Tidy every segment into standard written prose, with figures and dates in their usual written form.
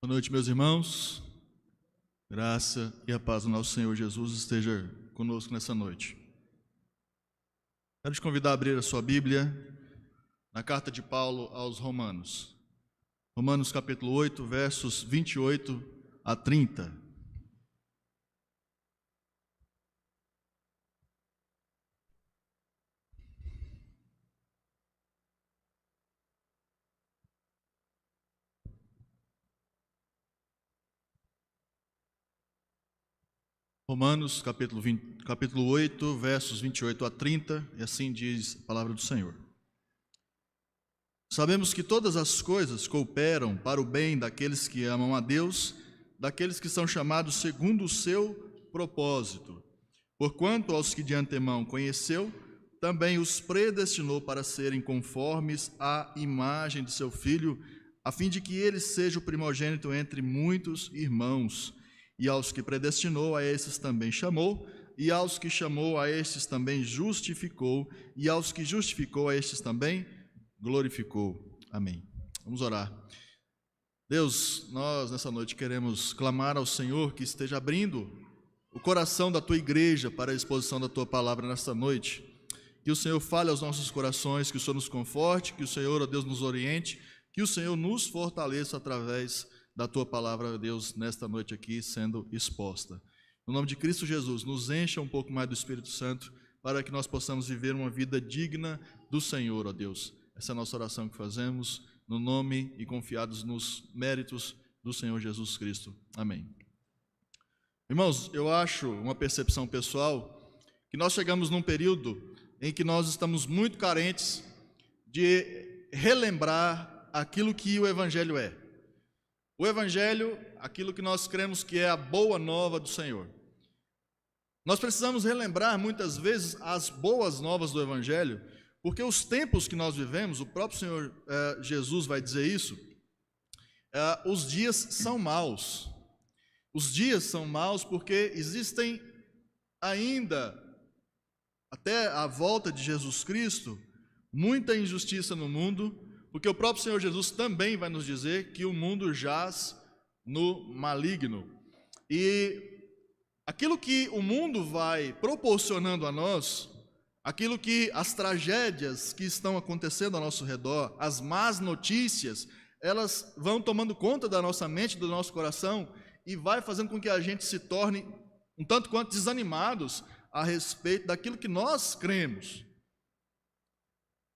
Boa noite, meus irmãos. Graça e a paz do nosso Senhor Jesus esteja conosco nessa noite. Quero te convidar a abrir a sua Bíblia na carta de Paulo aos Romanos. Romanos capítulo 8, versos 28 a 30. Romanos capítulo 8, versos 28 a 30, e assim diz a palavra do Senhor. Sabemos que todas as coisas cooperam para o bem daqueles que amam a Deus, daqueles que são chamados segundo o seu propósito. Porquanto aos que de antemão conheceu, também os predestinou para serem conformes à imagem de seu Filho, a fim de que ele seja o primogênito entre muitos irmãos. E aos que predestinou, a esses também chamou, e aos que chamou, a estes também justificou, e aos que justificou, a estes também glorificou. Amém. Vamos orar. Deus, nós nessa noite queremos clamar ao Senhor que esteja abrindo o coração da tua igreja para a exposição da tua palavra nesta noite. Que o Senhor fale aos nossos corações, que o Senhor nos conforte, que o Senhor, ó Deus, nos oriente, que o Senhor nos fortaleça através da tua palavra, Deus, nesta noite aqui sendo exposta. No nome de Cristo Jesus, nos encha um pouco mais do Espírito Santo para que nós possamos viver uma vida digna do Senhor, ó Deus. Essa é a nossa oração que fazemos no nome e confiados nos méritos do Senhor Jesus Cristo. Amém. Irmãos, eu acho uma percepção pessoal que nós chegamos num período em que nós estamos muito carentes de relembrar aquilo que o Evangelho é. O Evangelho, aquilo que nós cremos que é a boa nova do Senhor. Nós precisamos relembrar muitas vezes as boas novas do Evangelho, porque os tempos que nós vivemos, o próprio Senhor Jesus vai dizer isso, os dias são maus. Os dias são maus porque existem ainda, até a volta de Jesus Cristo, muita injustiça no mundo, porque o próprio Senhor Jesus também vai nos dizer que o mundo jaz no maligno. E aquilo que o mundo vai proporcionando a nós, aquilo que as tragédias que estão acontecendo ao nosso redor, as más notícias, elas vão tomando conta da nossa mente, do nosso coração, e vai fazendo com que a gente se torne um tanto quanto desanimados a respeito daquilo que nós cremos.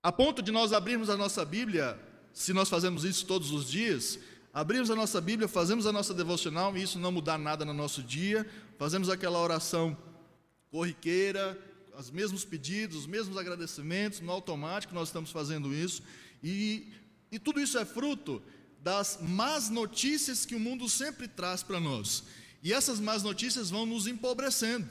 A ponto de nós abrirmos a nossa Bíblia, se nós fazemos isso todos os dias, abrimos a nossa Bíblia, fazemos a nossa devocional, e isso não mudar nada no nosso dia, fazemos aquela oração corriqueira, os mesmos pedidos, os mesmos agradecimentos, no automático nós estamos fazendo isso, e tudo isso é fruto das más notícias que o mundo sempre traz para nós, e essas más notícias vão nos empobrecendo,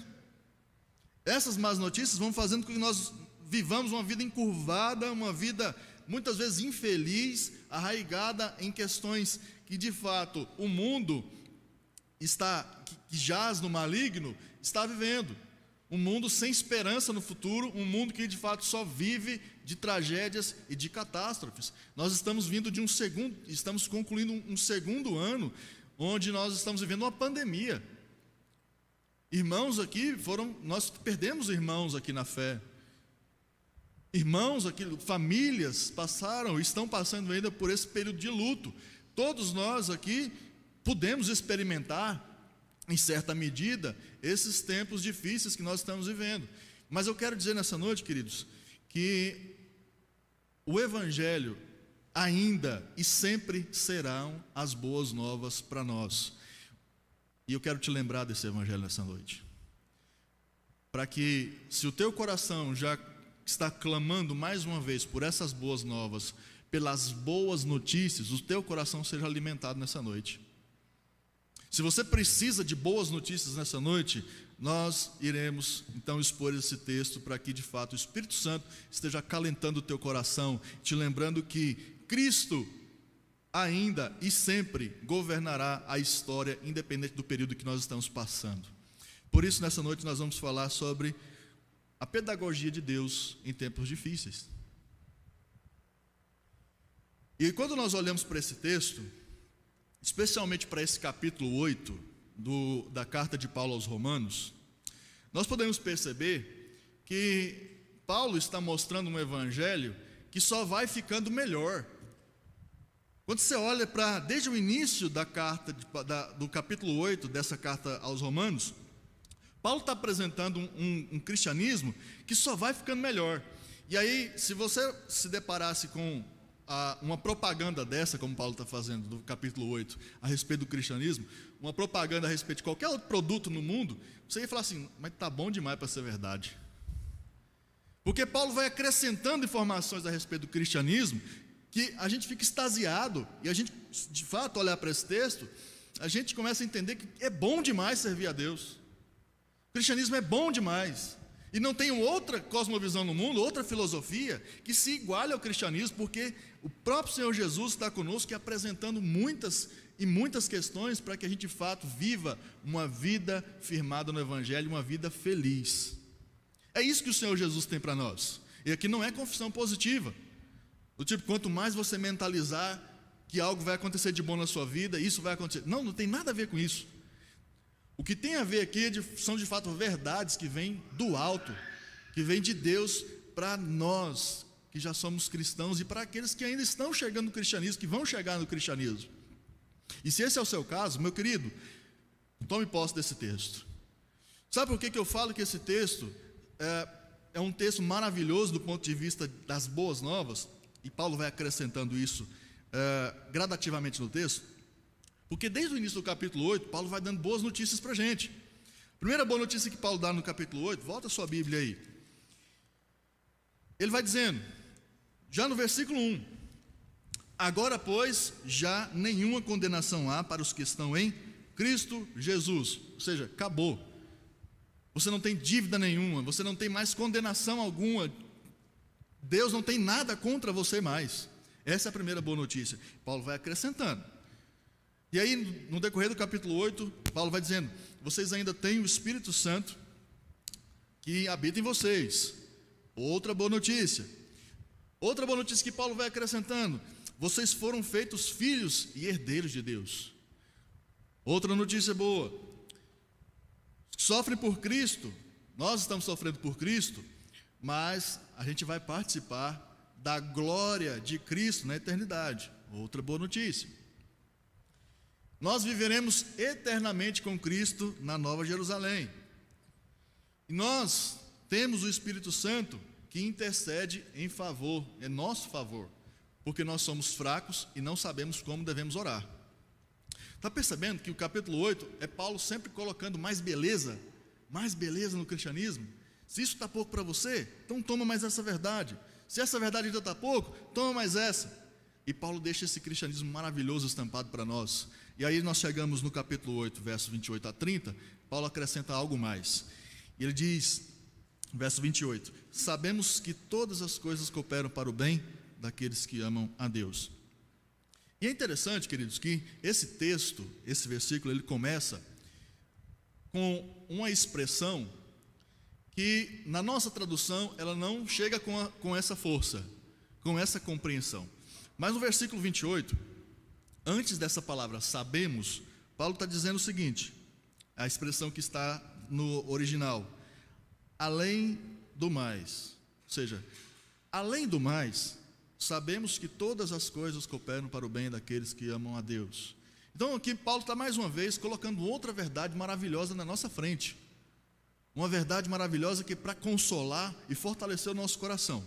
essas más notícias vão fazendo com que nós vivamos uma vida encurvada, uma vida muitas vezes infeliz, arraigada em questões que de fato o mundo que jaz no maligno, está vivendo. Um mundo sem esperança no futuro, um mundo que de fato só vive de tragédias e de catástrofes. Nós estamos estamos concluindo um segundo ano, onde nós estamos vivendo uma pandemia. Nós perdemos irmãos aqui na fé. Irmãos aqui, famílias estão passando ainda por esse período de luto. Todos nós aqui pudemos experimentar, em certa medida, esses tempos difíceis que nós estamos vivendo. Mas eu quero dizer nessa noite, queridos, que o Evangelho ainda e sempre serão as boas novas para nós. E eu quero te lembrar desse Evangelho nessa noite. Para que, se o teu coração já está clamando mais uma vez por essas boas novas, pelas boas notícias, o teu coração seja alimentado nessa noite. Se você precisa de boas notícias nessa noite, nós iremos então expor esse texto para que de fato o Espírito Santo esteja acalentando o teu coração, te lembrando que Cristo ainda e sempre governará a história, independente do período que nós estamos passando. Por isso, nessa noite nós vamos falar sobre a pedagogia de Deus em tempos difíceis. E quando nós olhamos para esse texto, especialmente para esse capítulo 8 da carta de Paulo aos Romanos, nós podemos perceber que Paulo está mostrando um evangelho que só vai ficando melhor. Quando você olha desde o início da carta, do capítulo 8 dessa carta aos Romanos, Paulo está apresentando um cristianismo que só vai ficando melhor. E aí, se você se deparasse com uma propaganda dessa, como Paulo está fazendo, do capítulo 8, a respeito do cristianismo, uma propaganda a respeito de qualquer outro produto no mundo, você ia falar assim, mas está bom demais para ser verdade. Porque Paulo vai acrescentando informações a respeito do cristianismo, que a gente fica extasiado, e a gente, de fato, olhar para esse texto, a gente começa a entender que é bom demais servir a Deus. O cristianismo é bom demais. E não tem outra cosmovisão no mundo, outra filosofia, que se iguale ao cristianismo, porque o próprio Senhor Jesus está conosco e apresentando muitas questões para que a gente, de fato, viva uma vida firmada no Evangelho, uma vida feliz. É isso que o Senhor Jesus tem para nós. E aqui não é confissão positiva. Do tipo, quanto mais você mentalizar que algo vai acontecer de bom na sua vida, isso vai acontecer. Não tem nada a ver com isso. O que tem a ver aqui são de fato verdades que vêm do alto, que vêm de Deus para nós, que já somos cristãos, e para aqueles que ainda estão chegando no cristianismo, que vão chegar no cristianismo. E se esse é o seu caso, meu querido, tome posse desse texto. Sabe por que eu falo que esse texto é um texto maravilhoso do ponto de vista das boas novas? E Paulo vai acrescentando isso gradativamente no texto. Porque desde o início do capítulo 8, Paulo vai dando boas notícias para a gente. Primeira boa notícia que Paulo dá no capítulo 8, volta a sua Bíblia aí. Ele vai dizendo, já no versículo 1, agora, pois, já nenhuma condenação há para os que estão em Cristo Jesus. Ou seja, acabou. Você não tem dívida nenhuma, você não tem mais condenação alguma. Deus não tem nada contra você mais. Essa é a primeira boa notícia. Paulo vai acrescentando. E aí, no decorrer do capítulo 8, Paulo vai dizendo, vocês ainda têm o Espírito Santo que habita em vocês. Outra boa notícia. Outra boa notícia que Paulo vai acrescentando, vocês foram feitos filhos e herdeiros de Deus. Outra notícia boa, sofrem por Cristo, nós estamos sofrendo por Cristo, mas a gente vai participar da glória de Cristo na eternidade. Outra boa notícia. Nós viveremos eternamente com Cristo na Nova Jerusalém. E nós temos o Espírito Santo que intercede em nosso favor, porque nós somos fracos e não sabemos como devemos orar. Está percebendo que o capítulo 8 é Paulo sempre colocando mais beleza no cristianismo? Se isso está pouco para você, então toma mais essa verdade. Se essa verdade ainda está pouco, toma mais essa. E Paulo deixa esse cristianismo maravilhoso estampado para nós. E aí nós chegamos no capítulo 8, versos 28 a 30, Paulo acrescenta algo mais. E ele diz, verso 28, sabemos que todas as coisas cooperam para o bem daqueles que amam a Deus. E é interessante, queridos, que esse texto, esse versículo, ele começa com uma expressão que na nossa tradução ela não chega com essa força, com essa compreensão. Mas no versículo 28, antes dessa palavra sabemos, Paulo está dizendo o seguinte, a expressão que está no original, além do mais, ou seja, além do mais, sabemos que todas as coisas cooperam para o bem daqueles que amam a Deus. Então aqui Paulo está mais uma vez colocando outra verdade maravilhosa na nossa frente, uma verdade maravilhosa que é para consolar e fortalecer o nosso coração.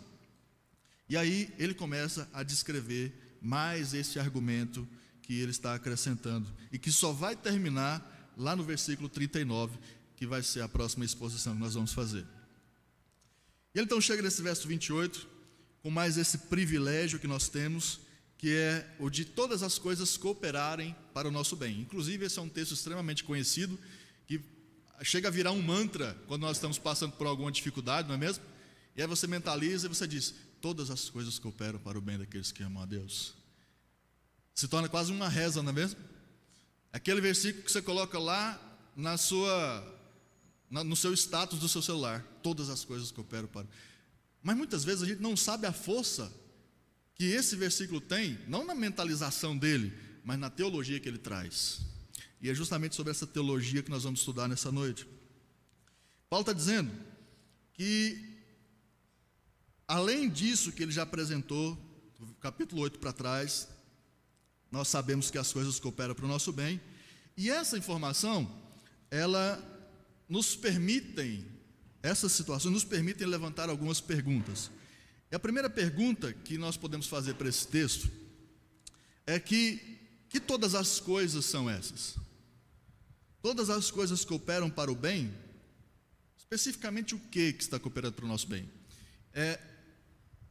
E aí ele começa a descrever mais esse argumento que ele está acrescentando, e que só vai terminar lá no versículo 39, que vai ser a próxima exposição que nós vamos fazer. E ele então chega nesse verso 28, com mais esse privilégio que nós temos, que é o de todas as coisas cooperarem para o nosso bem. Inclusive esse é um texto extremamente conhecido, que chega a virar um mantra, quando nós estamos passando por alguma dificuldade, não é mesmo? E aí você mentaliza e você diz, todas as coisas cooperam para o bem daqueles que amam a Deus. Se torna quase uma reza, não é mesmo? Aquele versículo que você coloca lá no seu status do seu celular. Todas as coisas cooperam para... Mas muitas vezes a gente não sabe a força que esse versículo tem, não na mentalização dele, mas na teologia que ele traz. E é justamente sobre essa teologia que nós vamos estudar nessa noite. Paulo está dizendo que, além disso que ele já apresentou, do capítulo 8 para trás, nós sabemos que as coisas cooperam para o nosso bem, e essa informação, essas situações nos permitem levantar algumas perguntas. E a primeira pergunta que nós podemos fazer para esse texto é que todas as coisas são essas? Todas as coisas cooperam para o bem? Especificamente o que está cooperando para o nosso bem?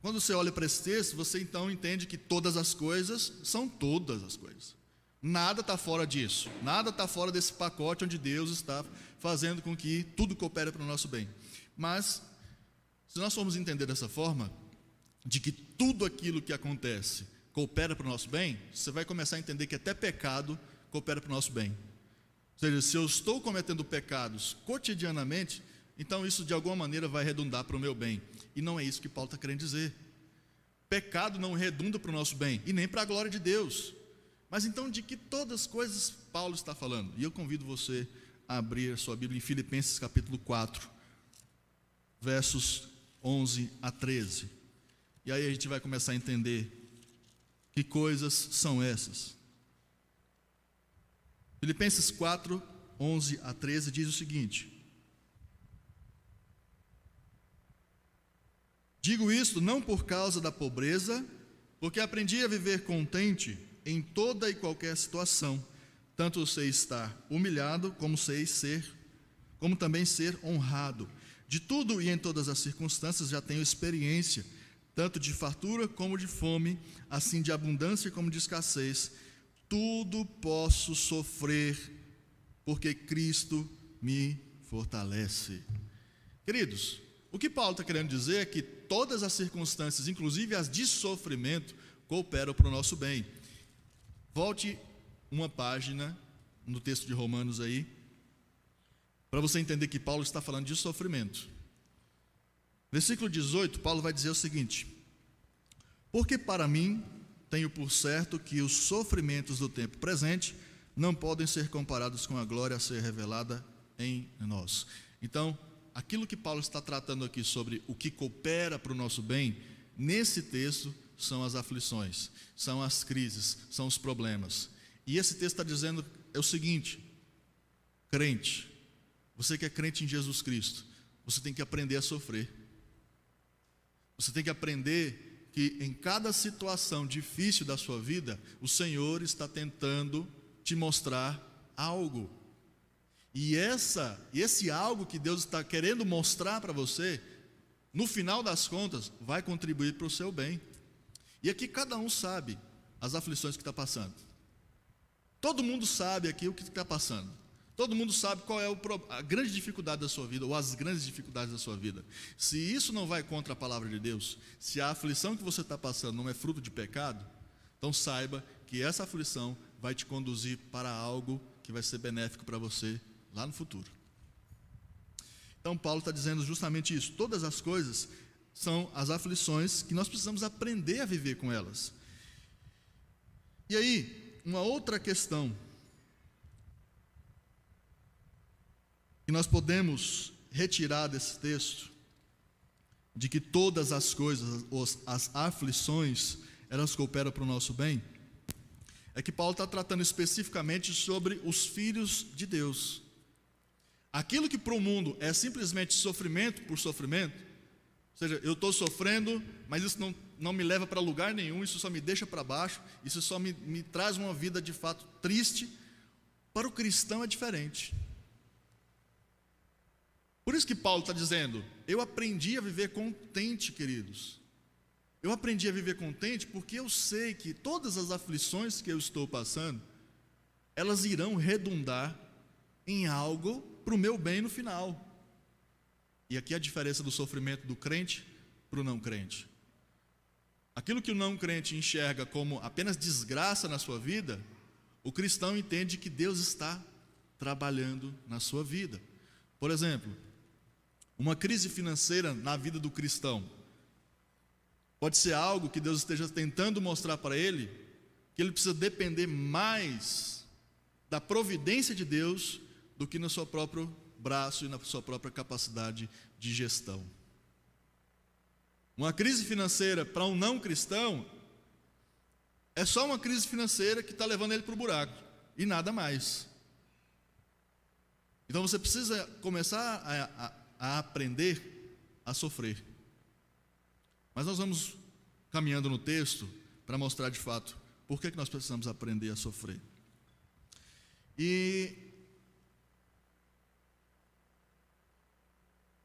Quando você olha para esse texto, você então entende que todas as coisas são todas as coisas. Nada está fora disso, nada está fora desse pacote onde Deus está fazendo com que tudo coopere para o nosso bem. Mas, se nós formos entender dessa forma, de que tudo aquilo que acontece coopera para o nosso bem, você vai começar a entender que até pecado coopera para o nosso bem. Ou seja, se eu estou cometendo pecados cotidianamente, então isso de alguma maneira vai redundar para o meu bem. E não é isso que Paulo está querendo dizer. Pecado não redunda para o nosso bem, e nem para a glória de Deus. Mas então, de que todas as coisas Paulo está falando? E eu convido você a abrir a sua Bíblia em Filipenses capítulo 4, versos 11 a 13. E aí a gente vai começar a entender que coisas são essas. Filipenses 4, 11 a 13 diz o seguinte: digo isto não por causa da pobreza, porque aprendi a viver contente em toda e qualquer situação. Tanto sei estar humilhado, como também ser honrado. De tudo e em todas as circunstâncias já tenho experiência, tanto de fartura como de fome, assim de abundância como de escassez. Tudo posso sofrer, porque Cristo me fortalece. Queridos, o que Paulo está querendo dizer é que todas as circunstâncias, inclusive as de sofrimento, cooperam para o nosso bem. Volte uma página no texto de Romanos aí, para você entender que Paulo está falando de sofrimento. Versículo 18, Paulo vai dizer o seguinte: porque para mim tenho por certo que os sofrimentos do tempo presente não podem ser comparados com a glória a ser revelada em nós. Então, aquilo que Paulo está tratando aqui sobre o que coopera para o nosso bem, nesse texto são as aflições, são as crises, são os problemas. E esse texto está dizendo o seguinte: crente, você que é crente em Jesus Cristo, você tem que aprender a sofrer. Você tem que aprender que em cada situação difícil da sua vida, o Senhor está tentando te mostrar algo. E esse algo que Deus está querendo mostrar para você, no final das contas, vai contribuir para o seu bem. E aqui cada um sabe as aflições que está passando. Todo mundo sabe aqui o que está passando. Todo mundo sabe qual é a grande dificuldade da sua vida, ou as grandes dificuldades da sua vida. Se isso não vai contra a palavra de Deus, se a aflição que você está passando não é fruto de pecado, então saiba que essa aflição vai te conduzir para algo que vai ser benéfico para você lá no futuro. Então Paulo está dizendo justamente isso. Todas as coisas são as aflições que nós precisamos aprender a viver com elas. E aí, uma outra questão que nós podemos retirar desse texto, de que todas as coisas, as aflições, elas cooperam para o nosso bem, é que Paulo está tratando especificamente sobre os filhos de Deus. Aquilo que para o mundo é simplesmente sofrimento por sofrimento, ou seja, eu estou sofrendo, mas isso não me leva para lugar nenhum, isso só me deixa para baixo, isso só me traz uma vida de fato triste. Para o cristão é diferente. Por isso que Paulo está dizendo: eu aprendi a viver contente, queridos. Eu aprendi a viver contente porque eu sei que todas as aflições que eu estou passando, elas irão redundar em algo para o meu bem no final. E aqui a diferença do sofrimento do crente para o não crente. Aquilo que o não crente enxerga como apenas desgraça na sua vida, o cristão entende que Deus está trabalhando na sua vida. Por exemplo, uma crise financeira na vida do cristão pode ser algo que Deus esteja tentando mostrar para ele que ele precisa depender mais da providência de Deus do que no seu próprio braço e na sua própria capacidade de gestão. Uma crise financeira para um não cristão é só uma crise financeira que está levando ele para o buraco e nada mais. Então você precisa começar a aprender a sofrer. Mas nós vamos caminhando no texto para mostrar de fato por que nós precisamos aprender a sofrer. E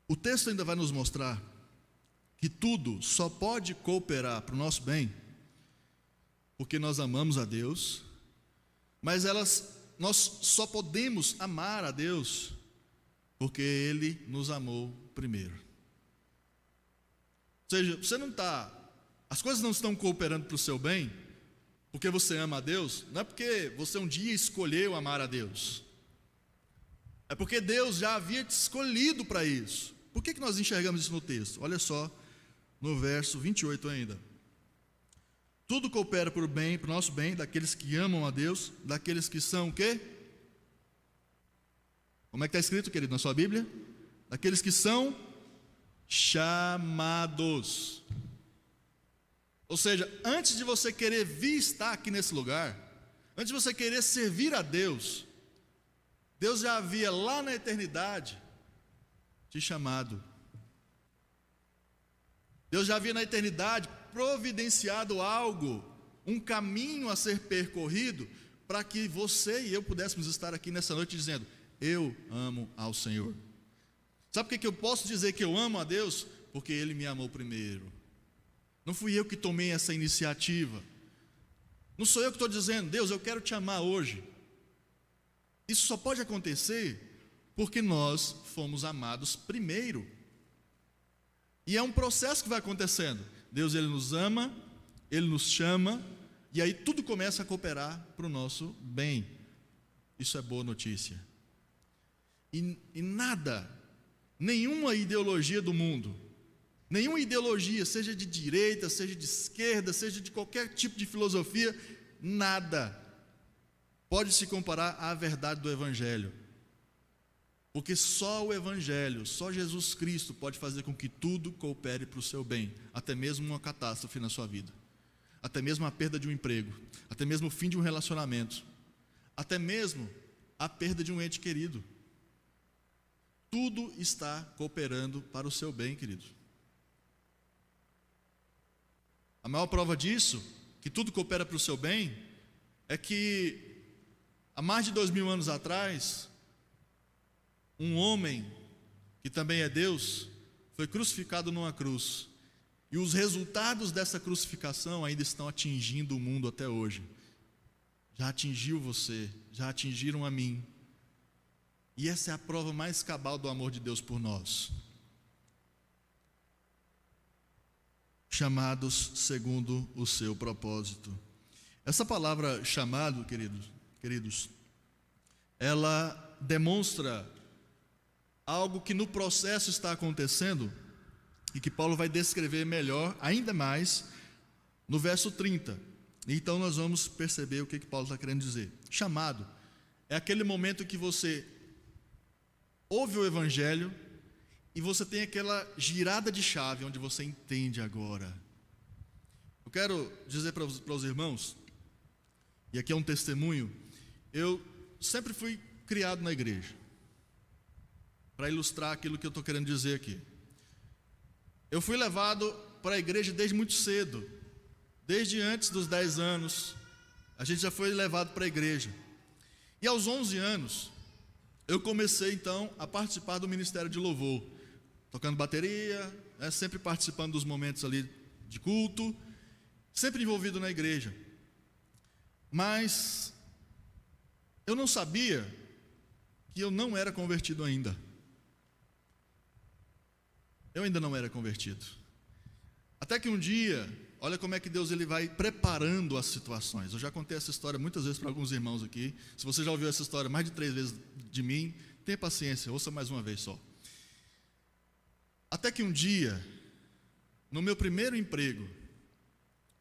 o texto ainda vai nos mostrar que tudo só pode cooperar para o nosso bem porque nós amamos a Deus, mas nós só podemos amar a Deus porque Ele nos amou primeiro. Ou seja, as coisas não estão cooperando para o seu bem porque você ama a Deus, não é porque você um dia escolheu amar a Deus, é porque Deus já havia te escolhido para isso. Por que nós enxergamos isso no texto? Olha só, no verso 28 ainda. Tudo coopera para o bem, para o nosso bem, daqueles que amam a Deus, daqueles que são o quê? Como é que está escrito, querido, na sua Bíblia? Daqueles que são chamados. Ou seja, antes de você querer vir estar aqui nesse lugar, antes de você querer servir a Deus, Deus já havia lá na eternidade te chamado. Deus já havia na eternidade providenciado algo, um caminho a ser percorrido, para que você e eu pudéssemos estar aqui nessa noite dizendo: eu amo ao Senhor. Sabe por que eu posso dizer que eu amo a Deus? Porque Ele me amou primeiro. Não fui eu que tomei essa iniciativa. Não sou eu que estou dizendo: Deus, eu quero te amar hoje. Isso só pode acontecer porque nós fomos amados primeiro. E é um processo que vai acontecendo. Deus, Ele nos ama, Ele nos chama, e aí tudo começa a cooperar para o nosso bem. Isso é boa notícia. E nada, nenhuma ideologia do mundo, nenhuma ideologia, seja de direita, seja de esquerda, seja de qualquer tipo de filosofia, nada pode se comparar à verdade do Evangelho. Porque só o Evangelho, só Jesus Cristo pode fazer com que tudo coopere para o seu bem, até mesmo uma catástrofe na sua vida, até mesmo a perda de um emprego, até mesmo o fim de um relacionamento, até mesmo a perda de um ente querido. Tudo está cooperando para o seu bem, querido. A maior prova disso, que tudo coopera para o seu bem, é que há mais de 2000 anos atrás, um homem, que também é Deus, foi crucificado numa cruz. E os resultados dessa crucificação ainda estão atingindo o mundo até hoje. Já atingiu você, já atingiram a mim. E essa é a prova mais cabal do amor de Deus por nós. Chamados segundo o seu propósito. Essa palavra chamado, queridos, ela demonstra algo que no processo está acontecendo e que Paulo vai descrever melhor, ainda mais, no verso 30. Então nós vamos perceber o que Paulo está querendo dizer. Chamado é aquele momento que você ouve o Evangelho e você tem aquela girada de chave onde você entende agora. Eu quero dizer para os irmãos, e aqui é um testemunho, eu sempre fui criado na igreja, para ilustrar aquilo que eu estou querendo dizer aqui. Eu fui levado para a igreja desde muito cedo, desde antes dos 10 anos, a gente já foi levado para a igreja. E aos 11 anos, eu comecei então a participar do ministério de louvor, tocando bateria, sempre participando dos momentos ali de culto, sempre envolvido na igreja. Mas eu não sabia que eu não era convertido ainda. Eu ainda não era convertido. Até que um dia, olha como é que Deus ele vai preparando as situações. Eu já contei essa história muitas vezes para alguns irmãos aqui. Se você já ouviu essa história mais de 3 vezes de mim, tenha paciência, ouça mais uma vez só. Até que um dia, no meu primeiro emprego,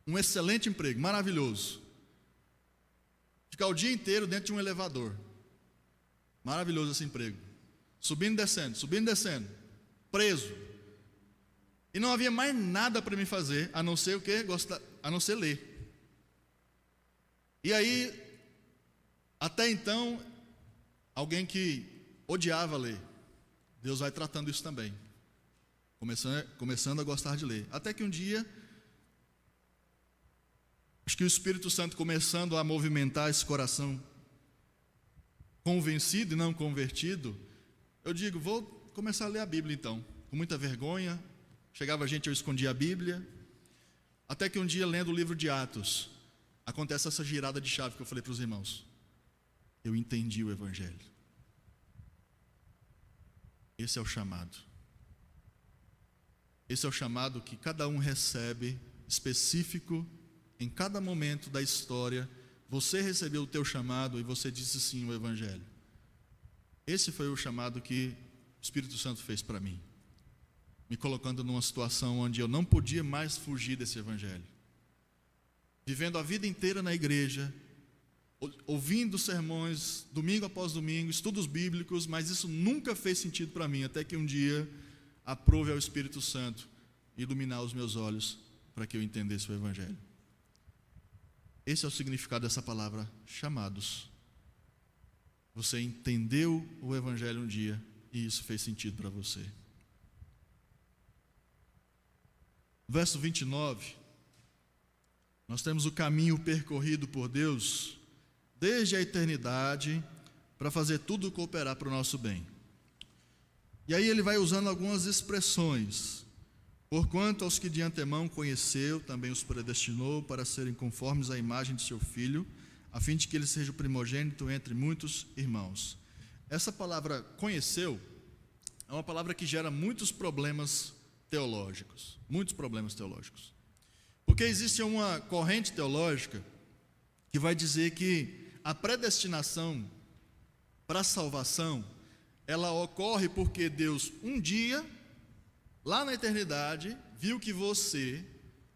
um excelente emprego, maravilhoso, Ficar o dia inteiro dentro de um elevador. Maravilhoso esse emprego. Subindo e descendo. Preso. E não havia mais nada para me fazer, a não ser o quê? A não ser ler. E aí, até então, alguém que odiava ler, Deus vai tratando isso também. Começando a gostar de ler. Até que um dia, acho que o Espírito Santo começando a movimentar esse coração convencido e não convertido, eu digo, vou começar a ler a Bíblia então. Com muita vergonha, chegava gente, eu escondia a Bíblia. Até que um dia, lendo o livro de Atos, acontece essa girada de chave que eu falei para os irmãos. Eu entendi o Evangelho. Esse é o chamado. Esse é o chamado que cada um recebe, específico, em cada momento da história. Você recebeu o teu chamado e você disse sim ao Evangelho. Esse foi o chamado que o Espírito Santo fez para mim, me colocando numa situação onde eu não podia mais fugir desse Evangelho. Vivendo a vida inteira na igreja, ouvindo sermões, domingo após domingo, estudos bíblicos, mas isso nunca fez sentido para mim, até que um dia aprove ao Espírito Santo iluminar os meus olhos para que eu entendesse o Evangelho. Esse é o significado dessa palavra, chamados. Você entendeu o Evangelho um dia e isso fez sentido para você. Verso 29, nós temos o caminho percorrido por Deus desde a eternidade para fazer tudo cooperar para o nosso bem. E aí ele vai usando algumas expressões. Porquanto aos que de antemão conheceu, também os predestinou para serem conformes à imagem de seu Filho, a fim de que ele seja o primogênito entre muitos irmãos. Essa palavra conheceu é uma palavra que gera muitos problemas teológicos. Muitos problemas teológicos. Porque existe uma corrente teológica que vai dizer que a predestinação para a salvação, ela ocorre porque Deus um dia, lá na eternidade, viu que você,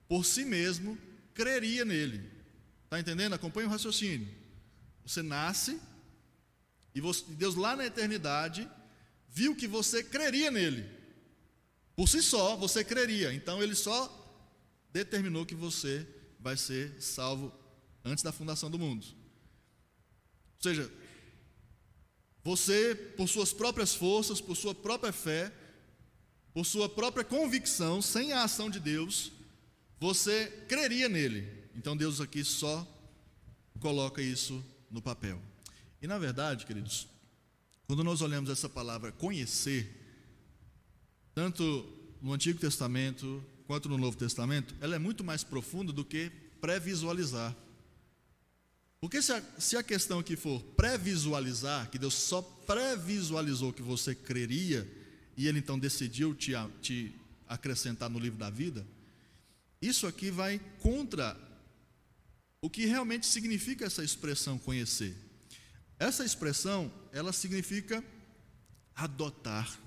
por si mesmo, creria nele. Está entendendo? Acompanha o raciocínio. Você nasce e Deus lá na eternidade viu que você creria nele. Por si só, você creria. Então ele só determinou que você vai ser salvo antes da fundação do mundo. Ou seja, você, por suas próprias forças, por sua própria fé, por sua própria convicção, sem a ação de Deus, você creria nele. Então Deus aqui só coloca isso no papel. E na verdade, queridos, quando nós olhamos essa palavra conhecer, tanto no Antigo Testamento quanto no Novo Testamento, ela é muito mais profunda do que pré-visualizar. Porque se a questão aqui for pré-visualizar, que Deus só pré-visualizou que você creria, e Ele então decidiu te acrescentar no livro da vida, isso aqui vai contra o que realmente significa essa expressão conhecer. Essa expressão, ela significa adotar,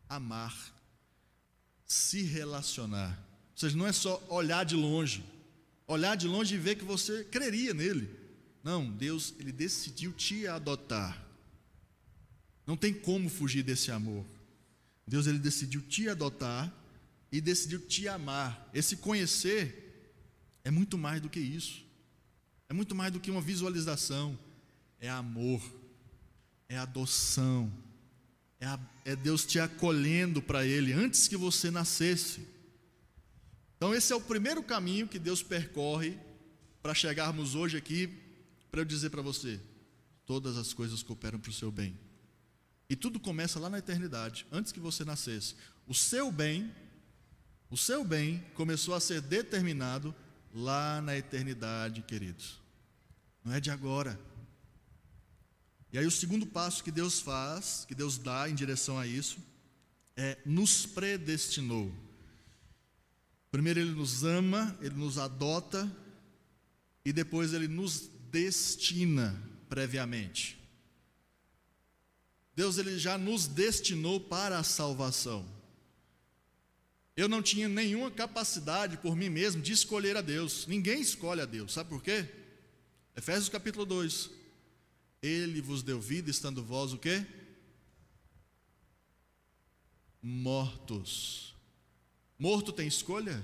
amar, se relacionar. Ou seja, não é só olhar de longe e ver que você creria nele. Não, Deus, Ele decidiu te adotar. Não tem como fugir desse amor. Deus, Ele decidiu te adotar e decidiu te amar. Esse conhecer é muito mais do que isso. É muito mais do que uma visualização. É amor, é adoção, é Deus te acolhendo para Ele antes que você nascesse. Então esse é o primeiro caminho que Deus percorre para chegarmos hoje aqui, para eu dizer para você, todas as coisas cooperam para o seu bem. E tudo começa lá na eternidade, antes que você nascesse. O seu bem começou a ser determinado lá na eternidade, queridos. Não é de agora. E aí o segundo passo que Deus faz, que Deus dá em direção a isso, é nos predestinou. Primeiro Ele nos ama, Ele nos adota, e depois Ele nos destina previamente. Deus, Ele já nos destinou para a salvação. Eu não tinha nenhuma capacidade por mim mesmo de escolher a Deus. Ninguém escolhe a Deus, sabe por quê? Efésios capítulo 2. Ele vos deu vida, estando vós o quê? Mortos. Morto tem escolha?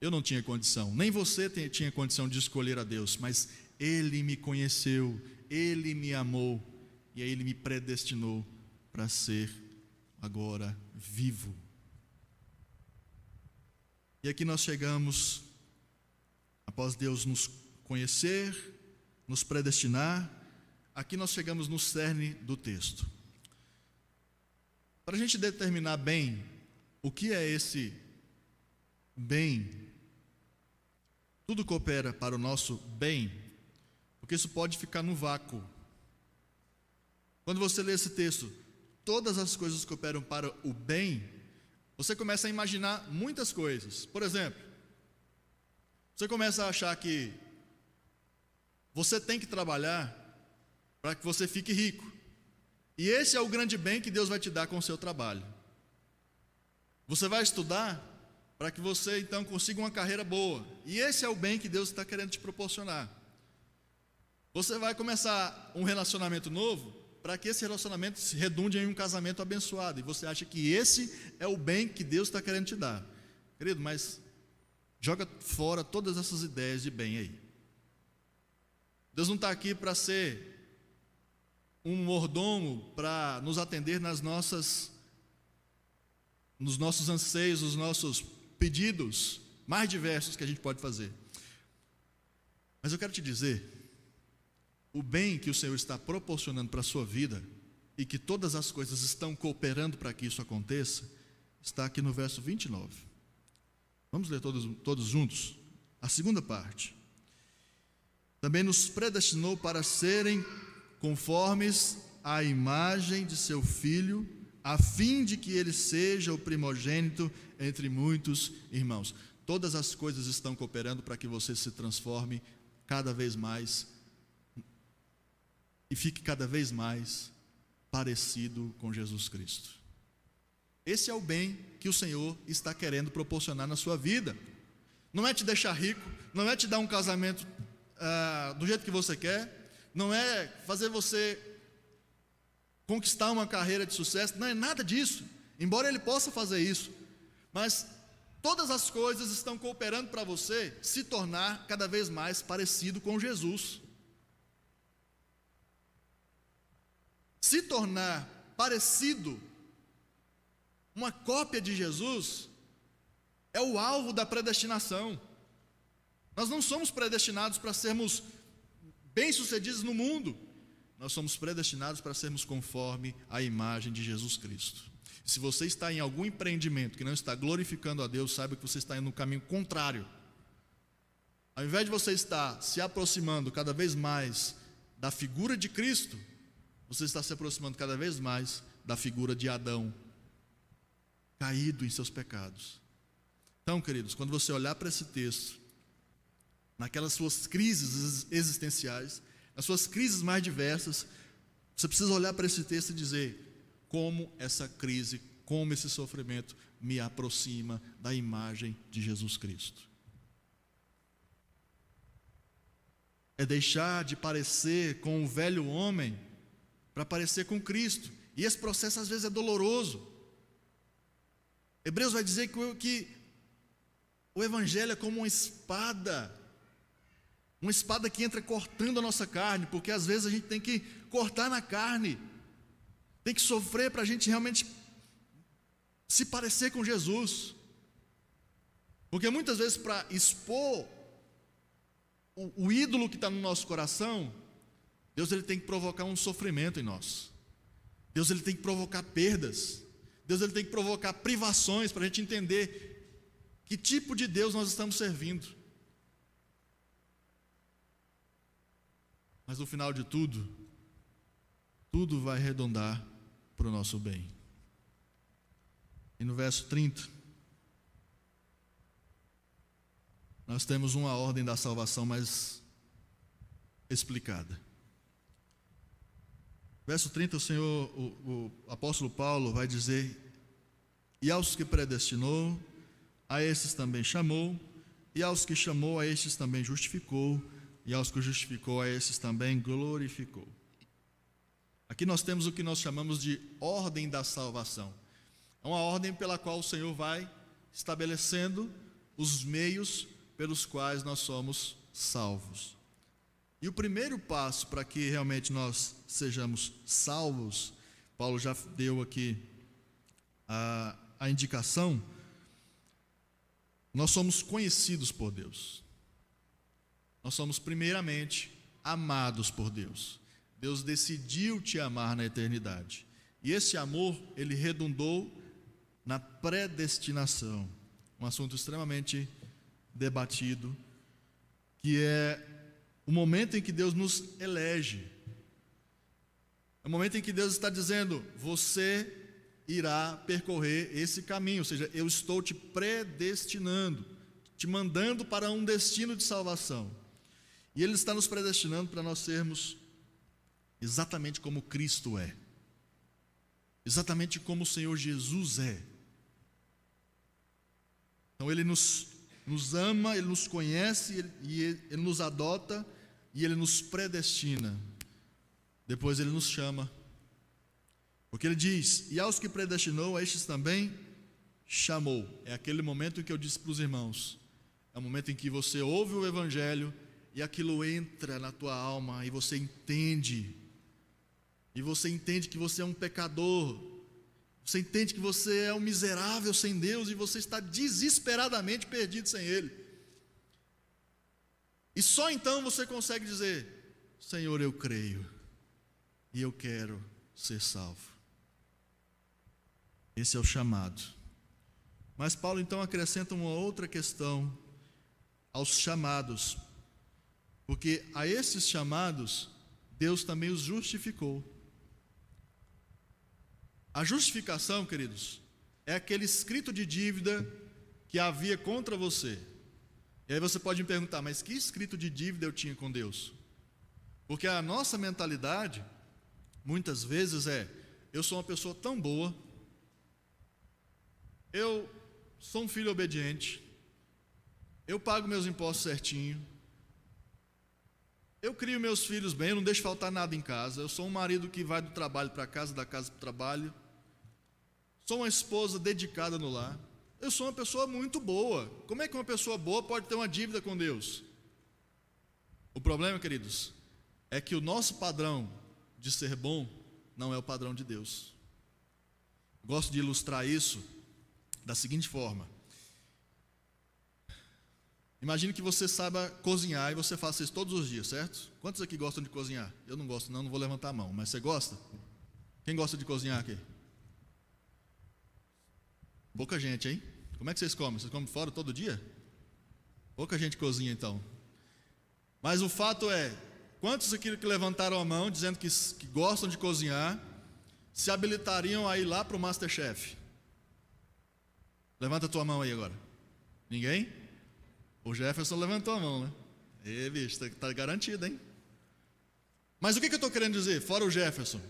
Eu não tinha condição, nem você tinha condição de escolher a Deus, mas Ele me conheceu, Ele me amou, e aí Ele me predestinou para ser agora vivo. E aqui nós chegamos, após Deus nos conhecer, nos predestinar, aqui nós chegamos no cerne do texto. Para a gente determinar bem o que é esse bem, tudo coopera para o nosso bem, porque isso pode ficar no vácuo. Quando você lê esse texto, todas as coisas cooperam para o bem, você começa a imaginar muitas coisas. Por exemplo, você começa a achar que você tem que trabalhar para que você fique rico. E esse é o grande bem que Deus vai te dar com o seu trabalho. Você vai estudar para que você então consiga uma carreira boa. E esse é o bem que Deus está querendo te proporcionar. Você vai começar um relacionamento novo para que esse relacionamento se redunde em um casamento abençoado. E você acha que esse é o bem que Deus está querendo te dar. Querido, mas joga fora todas essas ideias de bem aí. Deus não está aqui para ser um mordomo para nos atender nos nossos anseios, nos nossos pedidos mais diversos que a gente pode fazer. Mas eu quero te dizer, o bem que o Senhor está proporcionando para a sua vida, e que todas as coisas estão cooperando para que isso aconteça, está aqui no verso 29. Vamos ler todos juntos? A segunda parte. Também nos predestinou para serem conformes à imagem de seu Filho, a fim de que ele seja o primogênito entre muitos irmãos. Todas as coisas estão cooperando para que você se transforme cada vez mais e fique cada vez mais parecido com Jesus Cristo. Esse é o bem que o Senhor está querendo proporcionar na sua vida. Não é te deixar rico, não é te dar um casamento do jeito que você quer, não é fazer você conquistar uma carreira de sucesso, não é nada disso, embora Ele possa fazer isso, mas todas as coisas estão cooperando para você se tornar cada vez mais parecido com Jesus. Se tornar parecido, uma cópia de Jesus, é o alvo da predestinação. Nós não somos predestinados para sermos bem-sucedidos no mundo, nós somos predestinados para sermos conforme a imagem de Jesus Cristo. Se você está em algum empreendimento que não está glorificando a Deus, saiba que você está indo no caminho contrário. Ao invés de você estar se aproximando cada vez mais da figura de Cristo, você está se aproximando cada vez mais da figura de Adão, caído em seus pecados. Então, queridos, quando você olhar para esse texto, naquelas suas crises existenciais, nas suas crises mais diversas, você precisa olhar para esse texto e dizer: como essa crise, como esse sofrimento me aproxima da imagem de Jesus Cristo. É deixar de parecer com o velho homem para parecer com Cristo, e esse processo às vezes é doloroso. Hebreus vai dizer que o Evangelho é como uma espada que entra cortando a nossa carne, porque às vezes a gente tem que cortar na carne, tem que sofrer para a gente realmente se parecer com Jesus, porque muitas vezes para expor o ídolo que está no nosso coração, Deus ele tem que provocar um sofrimento em nós, Deus ele tem que provocar perdas, Deus ele tem que provocar privações para a gente entender que tipo de Deus nós estamos servindo. Mas no final de tudo, tudo vai arredondar para o nosso bem. E no verso 30, nós temos uma ordem da salvação mais explicada. Verso 30, o apóstolo Paulo vai dizer: e aos que predestinou, a esses também chamou, E aos que chamou, a estes também justificou, e aos que justificou, a estes também glorificou. Aqui nós temos o que nós chamamos de ordem da salvação. É uma ordem pela qual o Senhor vai estabelecendo os meios pelos quais nós somos salvos. E o primeiro passo para que realmente nós sejamos salvos, Paulo já deu aqui a indicação, nós somos conhecidos por Deus. Nós somos primeiramente amados por Deus. Deus decidiu te amar na eternidade. E esse amor, ele redundou na predestinação. Um assunto extremamente debatido, que é o momento em que Deus nos elege. É o momento em que Deus está dizendo: você irá percorrer esse caminho, ou seja, eu estou te predestinando, te mandando para um destino de salvação. E Ele está nos predestinando para nós sermos exatamente como Cristo é, exatamente como o Senhor Jesus é. Então Ele nos ama, Ele nos conhece, Ele nos adota e Ele nos predestina. Depois Ele nos chama, porque Ele diz: e aos que predestinou, a estes também chamou. É aquele momento em que eu disse para os irmãos, é o momento em que você ouve o Evangelho e aquilo entra na tua alma e você entende que você é um pecador, você entende que você é um miserável sem Deus e você está desesperadamente perdido sem Ele. E só então você consegue dizer: Senhor, eu creio e eu quero ser salvo. Esse é o chamado. Mas Paulo então acrescenta uma outra questão aos chamados, porque a esses chamados Deus também os justificou. A justificação, queridos, é aquele escrito de dívida que havia contra você. E aí você pode me perguntar: mas que escrito de dívida eu tinha com Deus? Porque a nossa mentalidade muitas vezes é: eu sou uma pessoa tão boa, eu sou um filho obediente, eu pago meus impostos certinho, eu crio meus filhos bem, eu não deixo faltar nada em casa, eu sou um marido que vai do trabalho para casa, da casa para o trabalho, sou uma esposa dedicada no lar, eu sou uma pessoa muito boa. Como é que uma pessoa boa pode ter uma dívida com Deus? O problema, queridos, é que o nosso padrão de ser bom não é o padrão de Deus. Gosto de ilustrar isso da seguinte forma: imagine que você saiba cozinhar e você faça isso todos os dias, certo? Quantos aqui gostam de cozinhar? Eu não gosto não vou levantar a mão, mas você gosta? Quem gosta de cozinhar aqui? Pouca gente, hein? Como é que vocês comem? Vocês comem fora todo dia? Pouca gente cozinha então. Mas o fato é, quantos aqui que levantaram a mão dizendo que gostam de cozinhar se habilitariam a ir lá para o Masterchef? Levanta a tua mão aí agora. Ninguém? O Jefferson levantou a mão, né? Ei, bicho, está garantido, hein? Mas o que eu estou querendo dizer, fora o Jefferson?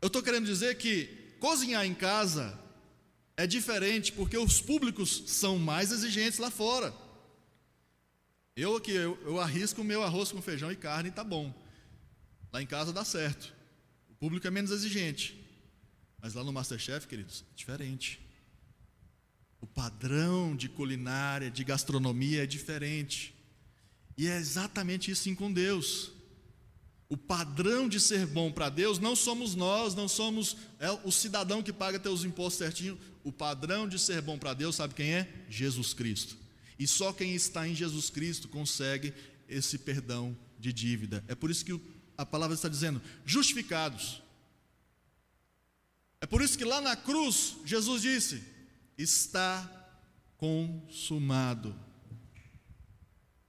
Eu estou querendo dizer que cozinhar em casa é diferente, porque os públicos são mais exigentes lá fora. Eu aqui, eu arrisco o meu arroz com feijão e carne e tá bom. Lá em casa dá certo. O público é menos exigente. Mas lá no Masterchef, queridos, é diferente. O padrão de culinária, de gastronomia é diferente. E é exatamente isso com Deus. O padrão de ser bom para Deus não somos nós, não somos o cidadão que paga teus impostos certinho. O padrão de ser bom para Deus, sabe quem é? Jesus Cristo. E só quem está em Jesus Cristo consegue esse perdão de dívida. É por isso que a palavra está dizendo: justificados. É por isso que lá na cruz, Jesus disse: está consumado.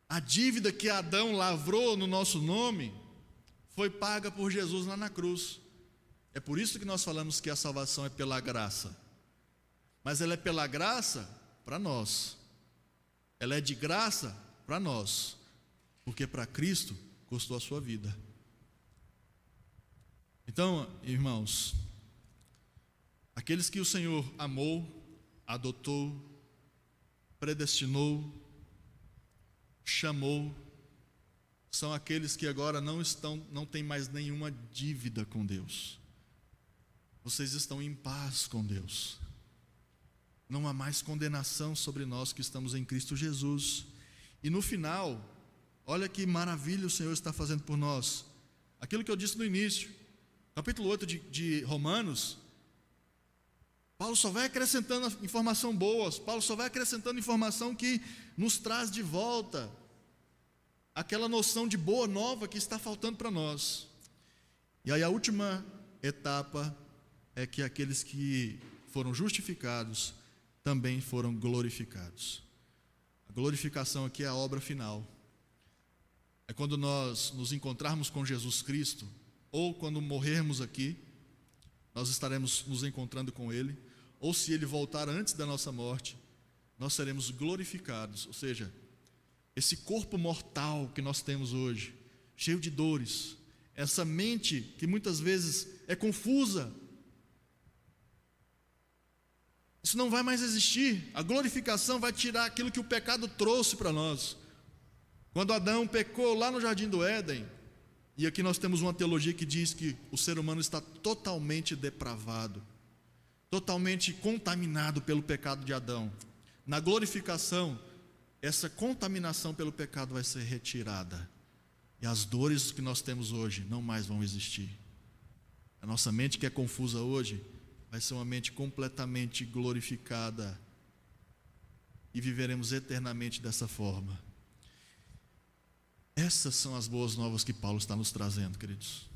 A dívida que Adão lavrou no nosso nome foi paga por Jesus lá na cruz. É por isso que nós falamos que a salvação é pela graça. Mas ela é pela graça para nós. Ela é de graça para nós, porque para Cristo custou a sua vida. Então, irmãos, aqueles que o Senhor amou, adotou, predestinou, chamou, são aqueles que agora não têm mais nenhuma dívida com Deus. Vocês estão em paz com Deus. Não há mais condenação sobre nós que estamos em Cristo Jesus. E no final, olha que maravilha o Senhor está fazendo por nós. Aquilo que eu disse no início, capítulo 8 de Romanos, Paulo só vai acrescentando informação boa, Paulo só vai acrescentando informação que nos traz de volta aquela noção de boa nova que está faltando para nós. E aí a última etapa é que aqueles que foram justificados também foram glorificados. A glorificação aqui é a obra final. É quando nós nos encontrarmos com Jesus Cristo, ou quando morrermos aqui, nós estaremos nos encontrando com Ele, ou se Ele voltar antes da nossa morte, nós seremos glorificados. Ou seja, esse corpo mortal que nós temos hoje, cheio de dores, essa mente que muitas vezes é confusa, isso não vai mais existir. A glorificação vai tirar aquilo que o pecado trouxe para nós. Quando Adão pecou lá no Jardim do Éden, e aqui nós temos uma teologia que diz que o ser humano está totalmente depravado, totalmente contaminado pelo pecado de Adão. Na glorificação, essa contaminação pelo pecado vai ser retirada, e as dores que nós temos hoje não mais vão existir. A nossa mente que é confusa hoje vai ser uma mente completamente glorificada, e viveremos eternamente dessa forma. Essas são as boas novas que Paulo está nos trazendo, queridos.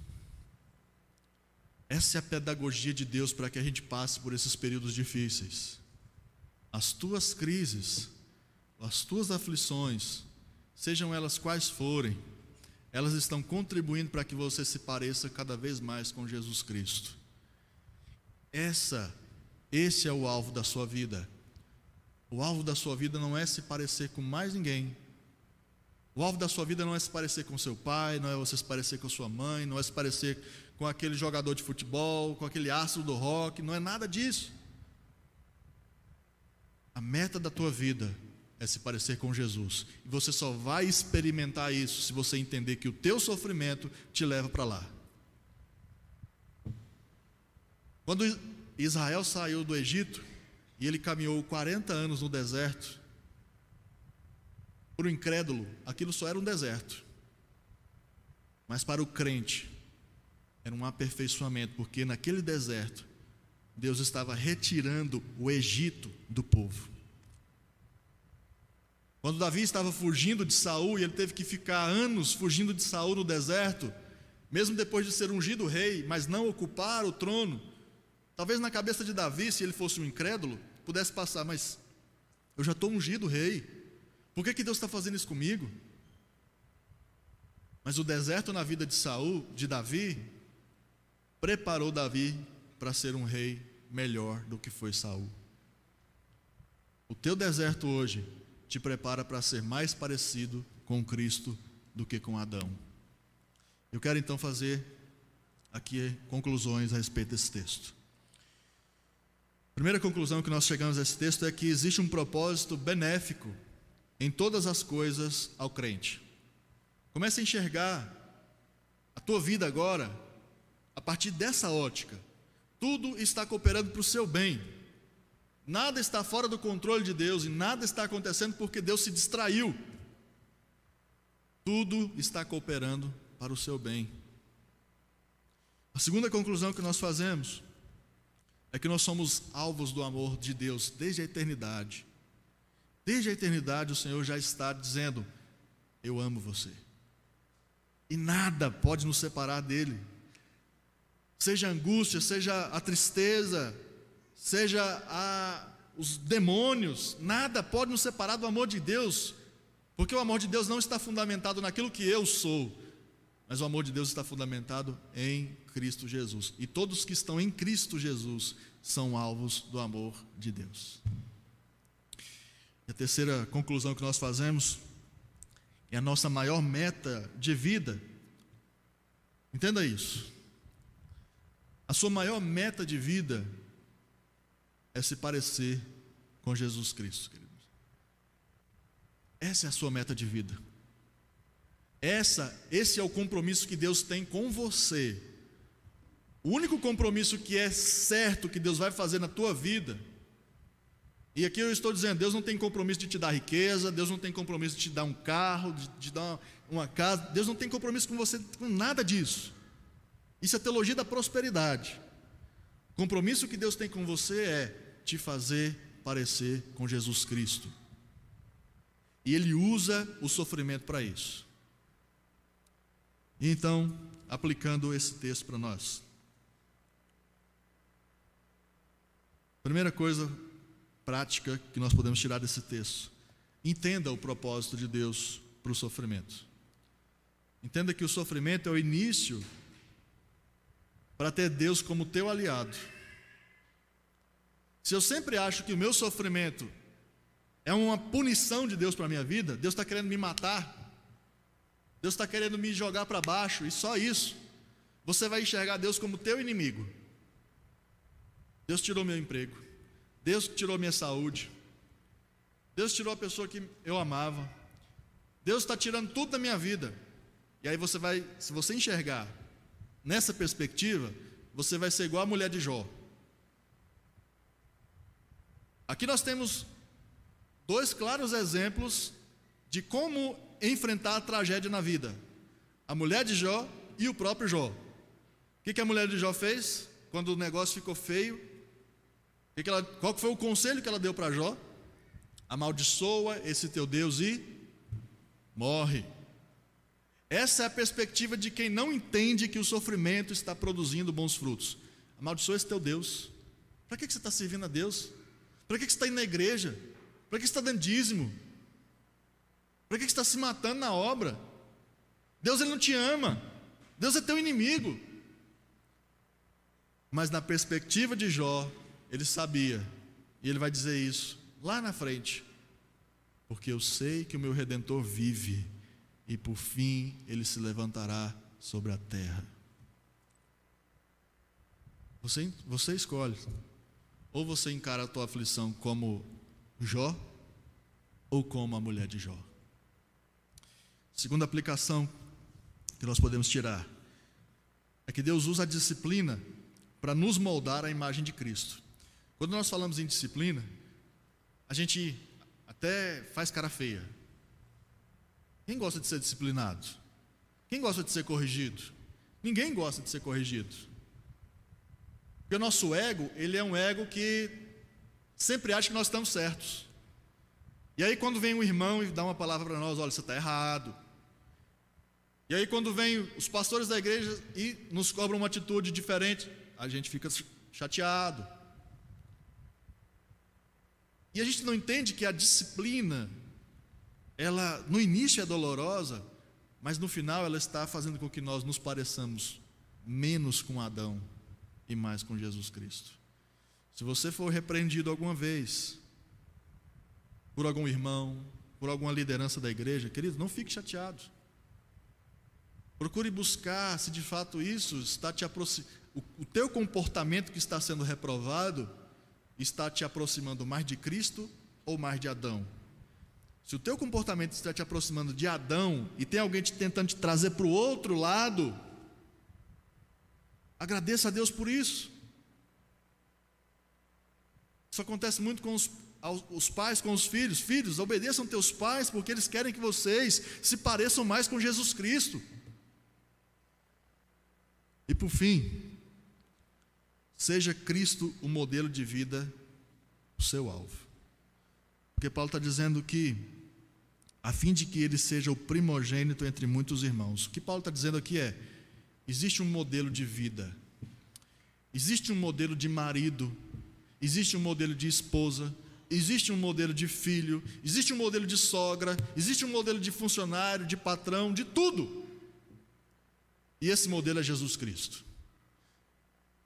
Essa é a pedagogia de Deus para que a gente passe por esses períodos difíceis. As tuas crises, as tuas aflições, sejam elas quais forem, elas estão contribuindo para que você se pareça cada vez mais com Jesus Cristo. Esse é o alvo da sua vida. O alvo da sua vida não é se parecer com mais ninguém. O alvo da sua vida não é se parecer com seu pai, não é você se parecer com sua mãe, não é se parecer com aquele jogador de futebol, com aquele astro do rock, não é nada disso. A meta da tua vida é se parecer com Jesus. E você só vai experimentar isso se você entender que o teu sofrimento te leva para lá. Quando Israel saiu do Egito e ele caminhou 40 anos no deserto, para o incrédulo, aquilo só era um deserto. Mas para o crente, era um aperfeiçoamento, porque naquele deserto, Deus estava retirando o Egito do povo. Quando Davi estava fugindo de Saul, e ele teve que ficar anos fugindo de Saul no deserto, mesmo depois de ser ungido rei, mas não ocupar o trono, talvez na cabeça de Davi, se ele fosse um incrédulo, pudesse passar, mas eu já estou ungido rei, por que Deus está fazendo isso comigo? Mas o deserto na vida de Davi, preparou Davi para ser um rei melhor do que foi Saul. O teu deserto hoje te prepara para ser mais parecido com Cristo do que com Adão. Eu quero então fazer aqui conclusões a respeito desse texto. A primeira conclusão que nós chegamos a esse texto é que existe um propósito benéfico em todas as coisas ao crente. Comece a enxergar a tua vida agora a partir dessa ótica. Tudo está cooperando para o seu bem. Nada está fora do controle de Deus e nada está acontecendo porque Deus se distraiu. Tudo está cooperando para o seu bem. A segunda conclusão que nós fazemos é que nós somos alvos do amor de Deus desde a eternidade. Desde a eternidade o Senhor já está dizendo: eu amo você. E nada pode nos separar dele. Seja a angústia, seja a tristeza, seja os demônios, nada pode nos separar do amor de Deus, porque o amor de Deus não está fundamentado naquilo que eu sou, mas o amor de Deus está fundamentado em Cristo Jesus. E todos que estão em Cristo Jesus são alvos do amor de Deus. E a terceira conclusão que nós fazemos é a nossa maior meta de vida. Entenda isso. A sua maior meta de vida é se parecer com Jesus Cristo, queridos. Essa é a sua meta de vida. Esse é o compromisso que Deus tem com você. O único compromisso que é certo que Deus vai fazer na tua vida, e aqui eu estou dizendo, Deus não tem compromisso de te dar riqueza, Deus não tem compromisso de te dar um carro, de te dar uma casa, Deus não tem compromisso com você, com nada disso. Isso é teologia da prosperidade. O compromisso que Deus tem com você é te fazer parecer com Jesus Cristo. E Ele usa o sofrimento para isso. E então, aplicando esse texto para nós. Primeira coisa prática que nós podemos tirar desse texto: entenda o propósito de Deus para o sofrimento. Entenda que o sofrimento é o início para ter Deus como teu aliado. Se eu sempre acho que o meu sofrimento é uma punição de Deus para a minha vida, Deus está querendo me matar, Deus está querendo me jogar para baixo, e só isso, você vai enxergar Deus como teu inimigo. Deus tirou meu emprego, Deus tirou minha saúde, Deus tirou a pessoa que eu amava, Deus está tirando tudo da minha vida. E aí você vai, se você enxergar nessa perspectiva, você vai ser igual a mulher de Jó. Aqui nós temos dois claros exemplos de como enfrentar a tragédia na vida: a mulher de Jó e o próprio Jó. O que a mulher de Jó fez quando o negócio ficou feio? Qual foi o conselho que ela deu para Jó? Amaldiçoa esse teu Deus e morre. Essa é a perspectiva de quem não entende que o sofrimento está produzindo bons frutos. Amaldiçoa esse teu Deus. Para que você está servindo a Deus? Para que você está indo na igreja? Para que você está dando dízimo? Para que você está se matando na obra? Deus, Ele não te ama. Deus é teu inimigo. Mas na perspectiva de Jó, ele sabia, e ele vai dizer isso lá na frente: porque eu sei que o meu Redentor vive, e por fim ele se levantará sobre a terra. Você escolhe. Ou você encara a tua aflição como Jó, ou como a mulher de Jó. Segunda aplicação que nós podemos tirar é que Deus usa a disciplina para nos moldar à imagem de Cristo. Quando nós falamos em disciplina, a gente até faz cara feia. Quem gosta de ser disciplinado? Quem gosta de ser corrigido? Ninguém gosta de ser corrigido. Porque o nosso ego, ele é um ego que sempre acha que nós estamos certos. E aí quando vem um irmão e dá uma palavra para nós: olha, você está errado. E aí quando vem os pastores da igreja e nos cobram uma atitude diferente, a gente fica chateado. E a gente não entende que a disciplina, ela no início é dolorosa, mas no final ela está fazendo com que nós nos pareçamos menos com Adão e mais com Jesus Cristo. Se você for repreendido alguma vez por algum irmão, por alguma liderança da igreja, querido, não fique chateado. Procure buscar se de fato isso está te aproximando. O teu comportamento que está sendo reprovado está te aproximando mais de Cristo ou mais de Adão? Se o teu comportamento está te aproximando de Adão e tem alguém tentando te trazer para o outro lado, agradeça a Deus por isso. Isso acontece muito com os pais com os filhos. Filhos, obedeçam teus pais, porque eles querem que vocês se pareçam mais com Jesus Cristo. E por fim, seja Cristo o modelo de vida, o seu alvo. Porque Paulo está dizendo que, a fim de que ele seja o primogênito entre muitos irmãos. O que Paulo está dizendo aqui é: existe um modelo de vida, existe um modelo de marido, existe um modelo de esposa, existe um modelo de filho, existe um modelo de sogra, existe um modelo de funcionário, de patrão, de tudo. E esse modelo é Jesus Cristo.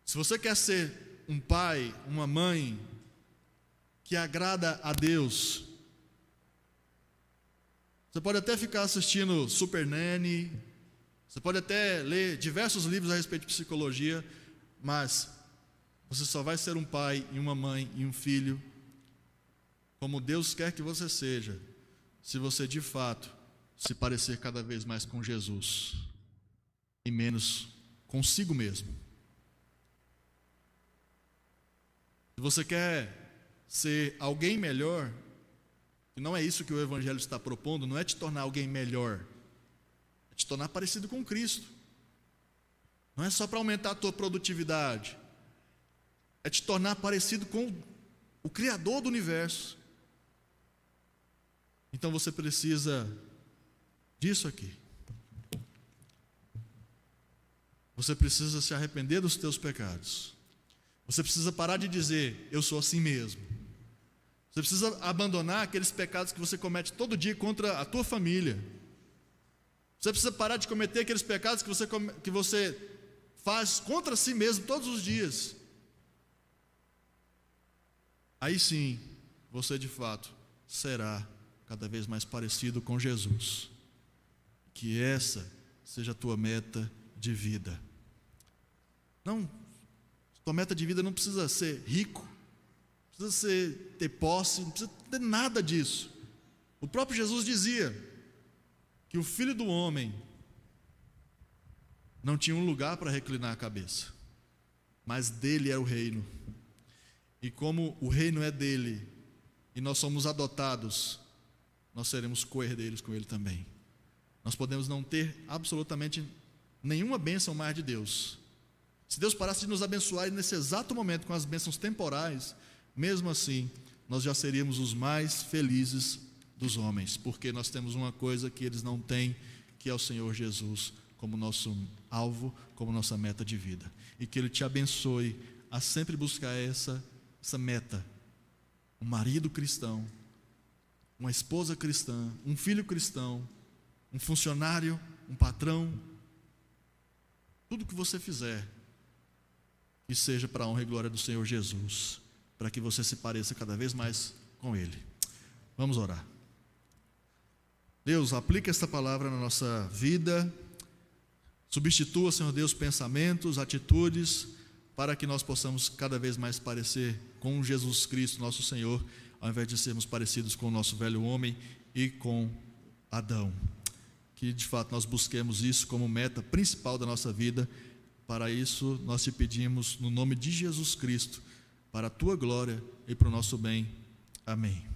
Se você quer ser um pai, uma mãe que agrada a Deus, você pode até ficar assistindo Super Nanny, você pode até ler diversos livros a respeito de psicologia, mas você só vai ser um pai e uma mãe e um filho como Deus quer que você seja, se você de fato se parecer cada vez mais com Jesus e menos consigo mesmo. Se você quer ser alguém melhor, e não é isso que o Evangelho está propondo, não é te tornar alguém melhor, é te tornar parecido com Cristo. Não é só para aumentar a tua produtividade, é te tornar parecido com o Criador do universo. Então você precisa disso aqui. Você precisa se arrepender dos teus pecados. Você precisa parar de dizer, eu sou assim mesmo. Você precisa abandonar aqueles pecados que você comete todo dia contra a tua família. Você precisa parar de cometer aqueles pecados que você faz contra si mesmo todos os dias. Aí sim, você de fato será cada vez mais parecido com Jesus. Que essa seja a tua meta de vida. Não, tua meta de vida não precisa ser rico, não precisa ter posse, não precisa ter nada disso. O próprio Jesus dizia que o Filho do Homem não tinha um lugar para reclinar a cabeça, mas dele é o reino. E como o reino é dele e nós somos adotados, nós seremos co-herdeiros com ele também. Nós podemos não ter absolutamente nenhuma bênção mais de Deus. Se Deus parasse de nos abençoar nesse exato momento com as bênçãos temporais, mesmo assim, nós já seríamos os mais felizes dos homens, porque nós temos uma coisa que eles não têm, que é o Senhor Jesus como nosso alvo, como nossa meta de vida. E que Ele te abençoe a sempre buscar essa meta. Um marido cristão, uma esposa cristã, um filho cristão, um funcionário, um patrão. Tudo que você fizer, que seja para a honra e glória do Senhor Jesus, para que você se pareça cada vez mais com Ele. Vamos orar. Deus, aplica esta palavra na nossa vida, substitua, Senhor Deus, pensamentos, atitudes, para que nós possamos cada vez mais parecer com Jesus Cristo, nosso Senhor, ao invés de sermos parecidos com o nosso velho homem e com Adão. Que de fato nós busquemos isso como meta principal da nossa vida. Para isso nós te pedimos no nome de Jesus Cristo, para a tua glória e para o nosso bem. Amém.